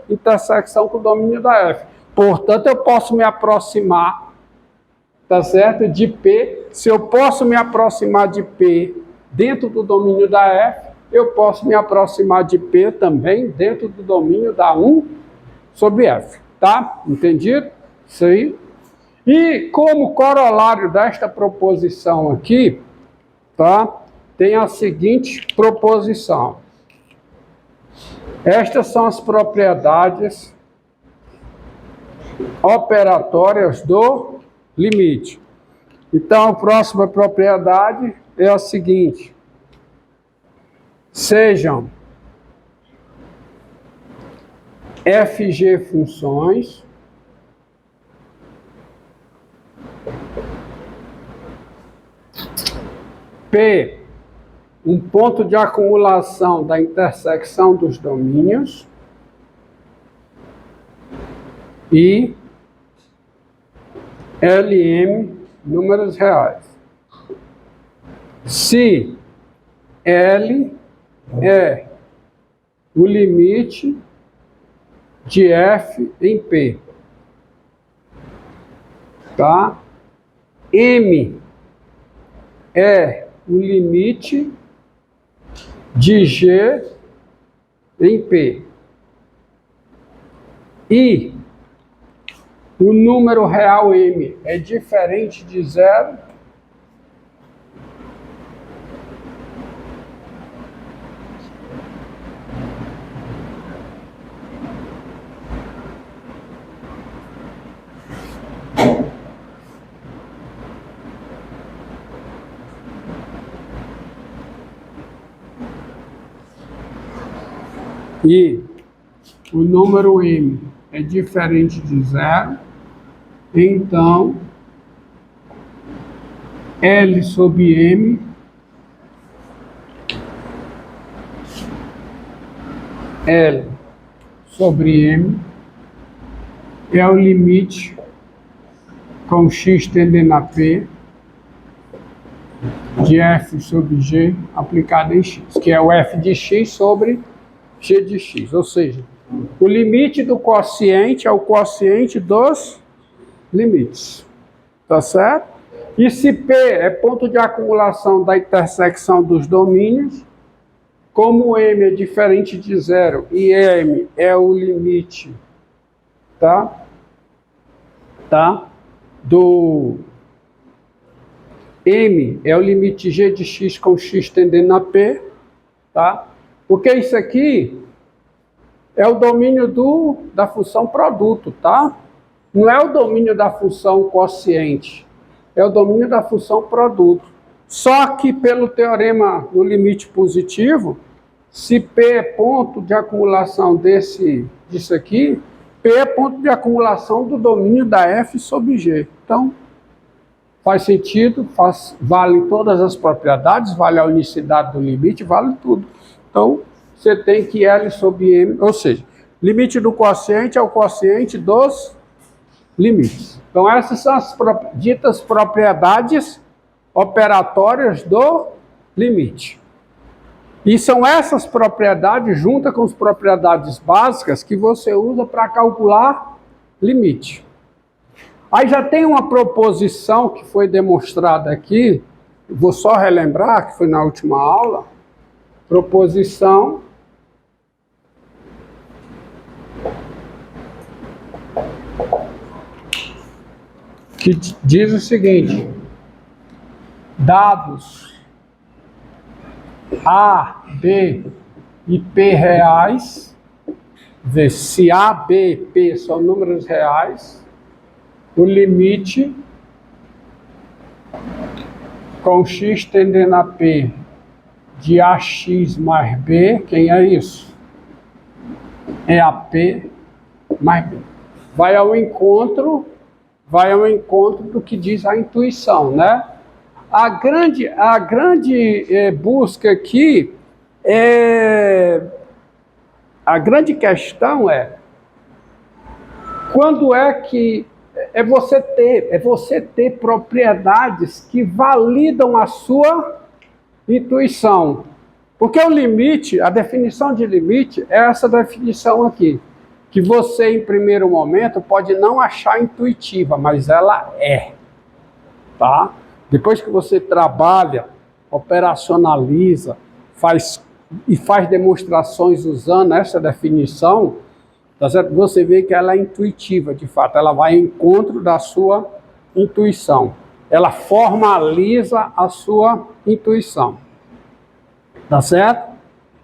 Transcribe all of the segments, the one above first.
intersecção com o domínio da F. Portanto, eu posso me aproximar, tá certo? De P. Se eu posso me aproximar de P dentro do domínio da F, eu posso me aproximar de P também dentro do domínio da 1 sobre F. Tá? Entendido? Isso aí. E como corolário desta proposição aqui, tá? Tem a seguinte proposição. Estas são as propriedades operatórias do limite. Então, a próxima propriedade é a seguinte. Sejam FG funções P, um ponto de acumulação da intersecção dos domínios, e LM, números reais. Se L é o limite de F em P, tá? M é o limite de G em P. E o número real M é diferente de zero, e o número M é diferente de zero, então L sobre M L sobre M é o limite com x tendendo a P de F sobre G aplicado em x, que é o F de x sobre G de x, ou seja, o limite do quociente é o quociente dos limites, tá certo? E se P é ponto de acumulação da intersecção dos domínios, como M é diferente de zero e M é o limite, tá? Do M é o limite G de x com x tendendo a P, tá? Porque isso aqui é o domínio da função produto, tá? Não é o domínio da função quociente, é o domínio da função produto. Só que pelo teorema do limite positivo, se P é ponto de acumulação disso aqui, P é ponto de acumulação do domínio da F sobre G. Então, faz sentido, vale todas as propriedades, vale a unicidade do limite, vale tudo. Então, você tem que L sobre M, ou seja, limite do quociente é o quociente dos limites. Então, essas são as ditas propriedades operatórias do limite. E são essas propriedades, juntas com as propriedades básicas, que você usa para calcular limite. Aí já tem uma proposição que foi demonstrada aqui, vou só relembrar, que foi na última aula, proposição que diz o seguinte: dados A, B e P reais, se A, B e P são números reais, o limite com x tendendo a P de AX mais B, quem é isso? É AP mais B. Vai ao encontro do que diz a intuição, né? A grande busca aqui a grande questão é quando é que você ter propriedades que validam a sua intuição. Porque o limite, a definição de limite é essa definição aqui, que você, em primeiro momento, pode não achar intuitiva, mas ela é, tá? Depois que você trabalha, operacionaliza, faz demonstrações usando essa definição, tá certo? Você vê que ela é intuitiva, de fato, ela vai ao encontro da sua intuição. Ela formaliza a sua intuição, tá certo?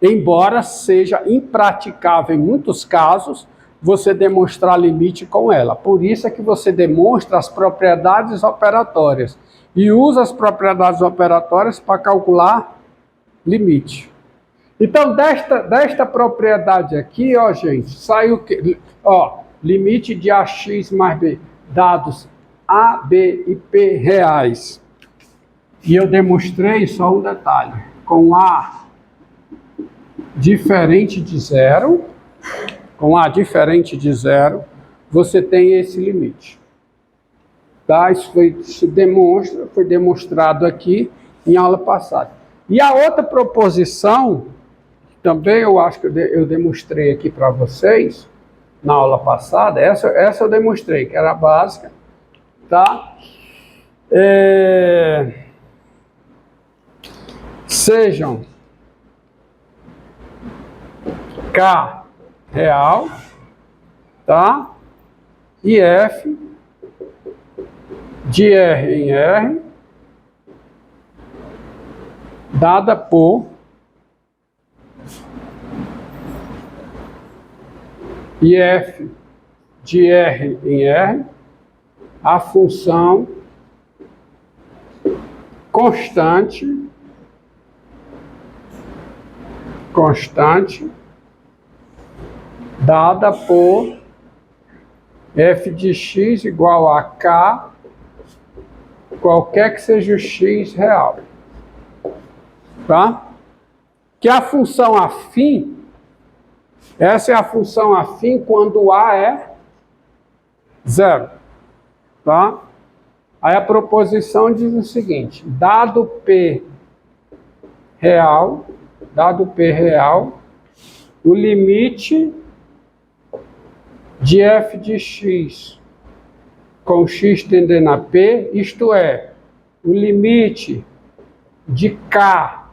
Embora seja impraticável em muitos casos você demonstrar limite com ela. Por isso é que você demonstra as propriedades operatórias e usa as propriedades operatórias para calcular limite. Então, desta propriedade aqui, ó, gente, sai o quê? Ó, limite de AX mais B, dados A, B e P reais. E eu demonstrei só um detalhe, com A diferente de zero, você tem esse limite. Tá? Isso foi demonstrado aqui em aula passada. E a outra proposição, também eu acho que eu demonstrei aqui para vocês, na aula passada, essa eu demonstrei, que era a básica, tá? Sejam K real, tá? E F de R em R, dada por e F de R em R, a função constante dada por f de x igual a k, qualquer que seja o x real. Tá? Que a função afim, essa é a função afim quando a é zero. Tá? Aí a proposição diz o seguinte: dado P real, o limite de f de x com x tendendo a P, isto é, o limite de k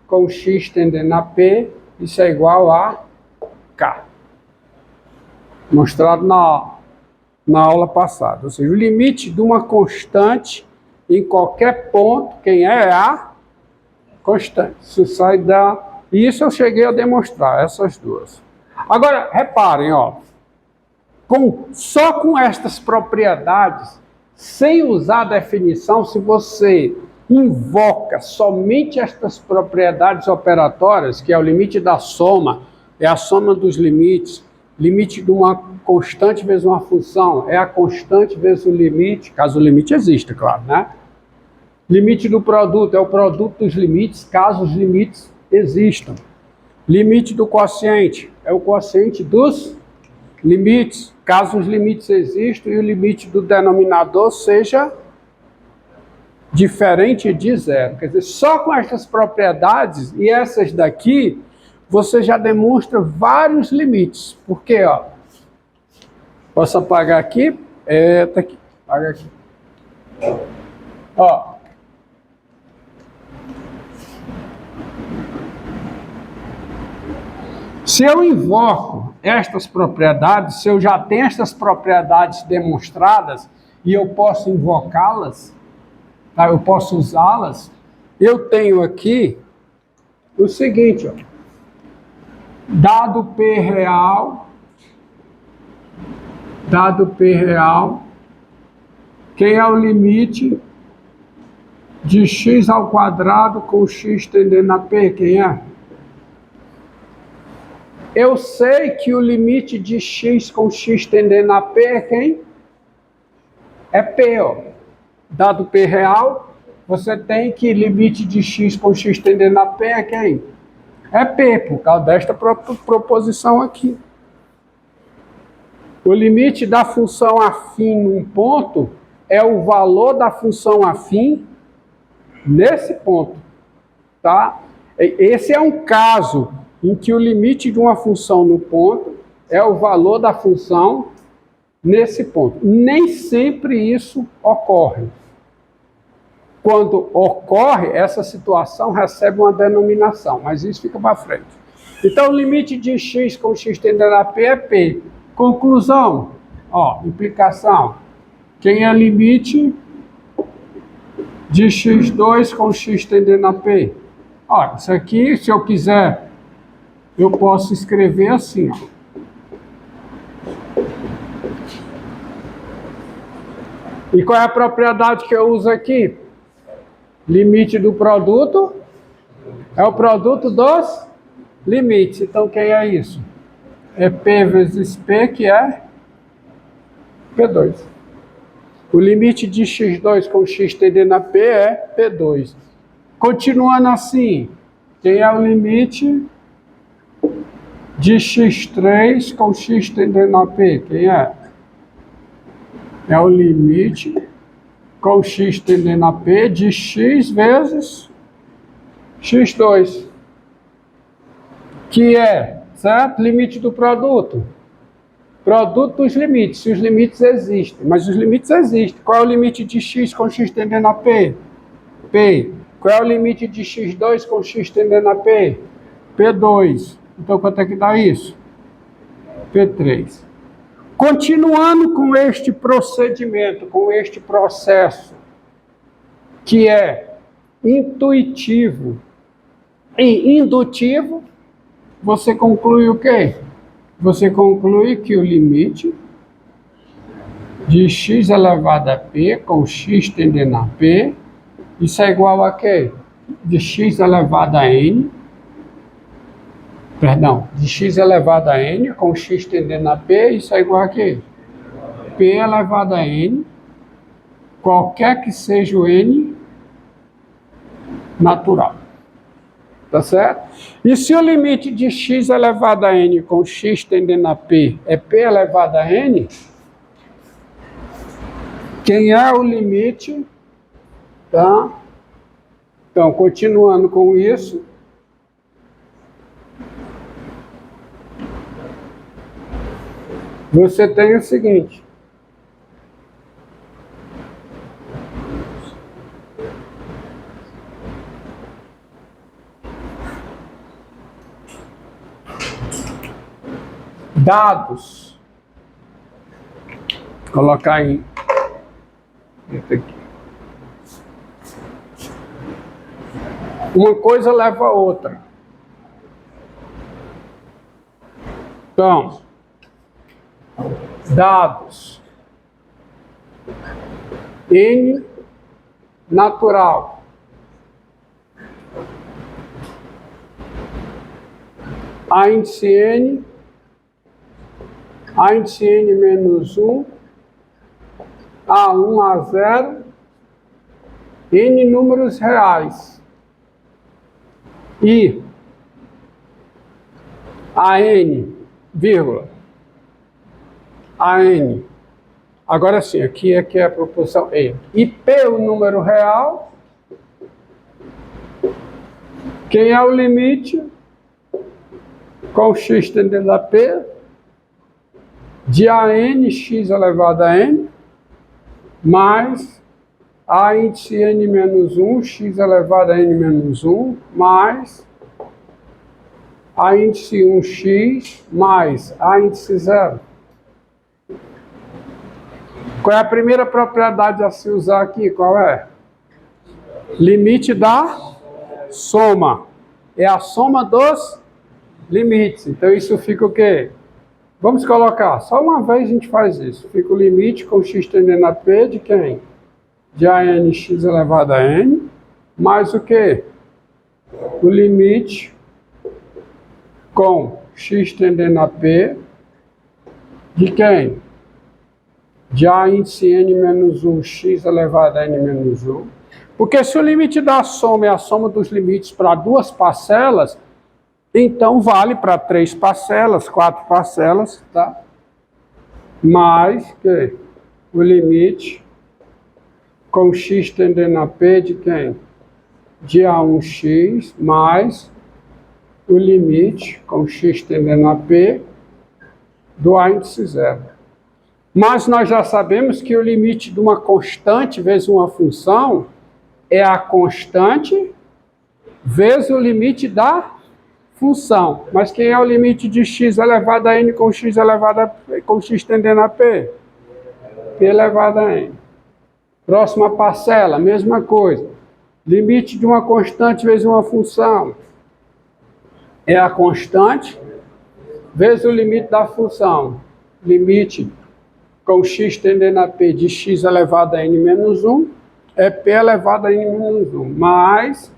com x tendendo a P, isso é igual a k. Mostrado na aula passada. Ou seja, o limite de uma constante em qualquer ponto, quem é a constante. Isso sai da... Isso eu cheguei a demonstrar, essas duas. Agora, reparem, ó. Só com estas propriedades, sem usar a definição, se você invoca somente estas propriedades operatórias, que é o limite da soma, é a soma dos limites, limite de uma constante vezes uma função, é a constante vezes o limite, caso o limite exista, claro, né? Limite do produto, é o produto dos limites, caso os limites existam. Limite do quociente, é o quociente dos limites, caso os limites existam e o limite do denominador seja diferente de zero. Quer dizer, só com essas propriedades e essas daqui, você já demonstra vários limites. Por quê? Ó, posso apagar aqui? Tá aqui. Apaga aqui. Ó. Se eu invoco estas propriedades, se eu já tenho estas propriedades demonstradas e eu posso invocá-las, tá? Eu posso usá-las, eu tenho aqui o seguinte, ó, dado P real, quem é o limite de x ao quadrado com x tendendo a P, quem é? Eu sei que o limite de x com x tendendo a P é quem? É P, ó. Dado P real, você tem que limite de x com x tendendo a P é quem? É P, por causa desta proposição aqui. O limite da função afim num ponto é o valor da função afim nesse ponto, tá? Esse é um caso em que o limite de uma função no ponto é o valor da função nesse ponto. Nem sempre isso ocorre. Quando ocorre, essa situação recebe uma denominação, mas isso fica para frente. Então, o limite de x com x tendendo a p é p. Conclusão, ó, implicação. Quem é limite de x2 com x tendendo a p? Olha, isso aqui, se eu quiser, eu posso escrever assim, ó. E qual é a propriedade que eu uso aqui? Limite do produto é o produto dos limites. Então, quem é isso? É P vezes P, que é P2. O limite de x2 com x tendendo a P é P2. Continuando assim, quem é o limite de x3 com x tendendo a P? Quem é? É o limite com x tendendo a P de x vezes x2. Que é, certo? Limite do produto. Produto dos limites, se os limites existem. Mas os limites existem. Qual é o limite de x com x tendendo a P? P. Qual é o limite de x2 com x tendendo a P? P2. Então, quanto é que dá isso? P3. Continuando com este procedimento, com este processo, que é intuitivo e indutivo, você conclui o quê? Você conclui que o limite de x elevado a p com x tendendo a p, isso é igual a quê? De x elevado a n, de x elevado a n com x tendendo a p, isso é igual a quê? P elevado a n, qualquer que seja o n natural. Tá certo? E se o limite de x elevado a n com x tendendo a p é p elevado a n, quem é o limite, tá? Então, continuando com isso, você tem o seguinte. Dados. Vou colocar aí. Aqui. Uma coisa leva a outra. Então, dados. N natural. A índice N. A índice N menos 1. A1, A0. N números reais. E a N, vírgula, a N, agora sim, aqui é que é a proporção E. E P, o número real, quem é o limite com x tendendo a P de AN, x elevado a N, mais a índice N menos 1, x elevado a N menos 1, mais a índice 1x, mais a índice 0. Qual é a primeira propriedade a se usar aqui? Qual é? Limite da soma. É a soma dos limites. Então, isso fica o quê? Vamos colocar, só uma vez a gente faz isso. Fica o limite com x tendendo a P de quem? De AN x elevado a N, mais o quê? O limite com x tendendo a P de quem? De A índice N menos 1, x elevado a N menos 1. Porque se o limite da soma é a soma dos limites para duas parcelas, então vale para 3 parcelas, 4 parcelas, tá? Mais que o limite com x tendendo a P de quem? De A1x mais o limite com x tendendo a P do A índice zero. Mas nós já sabemos que o limite de uma constante vezes uma função é a constante vezes o limite da função. Mas quem é o limite de x elevado a n com x elevado a p, com x tendendo a p? P elevado a n. Próxima parcela, mesma coisa. Limite de uma constante vezes uma função é a constante vezes o limite da função. Limite com x tendendo a p de x elevado a n menos 1 é p elevado a n menos 1, mais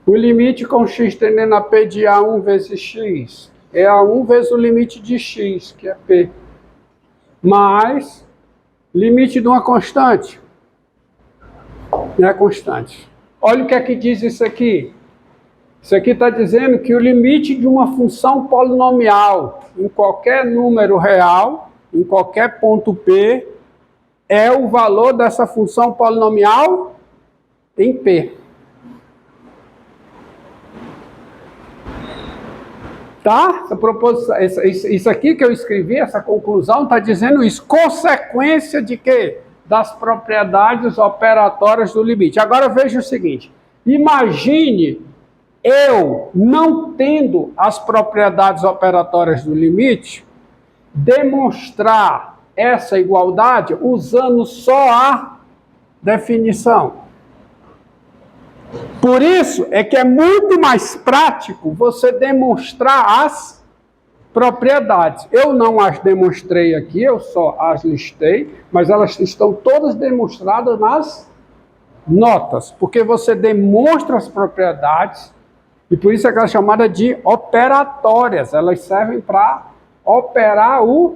o limite com x tendendo a p de A1 vezes x é A1 vezes o limite de x, que é p, mais limite de uma constante. É a constante. Olha o que é que diz isso aqui. Isso aqui está dizendo que o limite de uma função polinomial em qualquer número real, em qualquer ponto P, é o valor dessa função polinomial em P. Tá? Isso aqui que eu escrevi, essa conclusão, está dizendo isso. Consequência de quê? Das propriedades operatórias do limite. Agora veja o seguinte. Imagine eu, não tendo as propriedades operatórias do limite, demonstrar essa igualdade usando só a definição. Por isso é que é muito mais prático você demonstrar as propriedades. Eu não as demonstrei aqui, eu só as listei, mas elas estão todas demonstradas nas notas, porque você demonstra as propriedades, e por isso é que ela é chamada de operatórias. Elas servem para operar o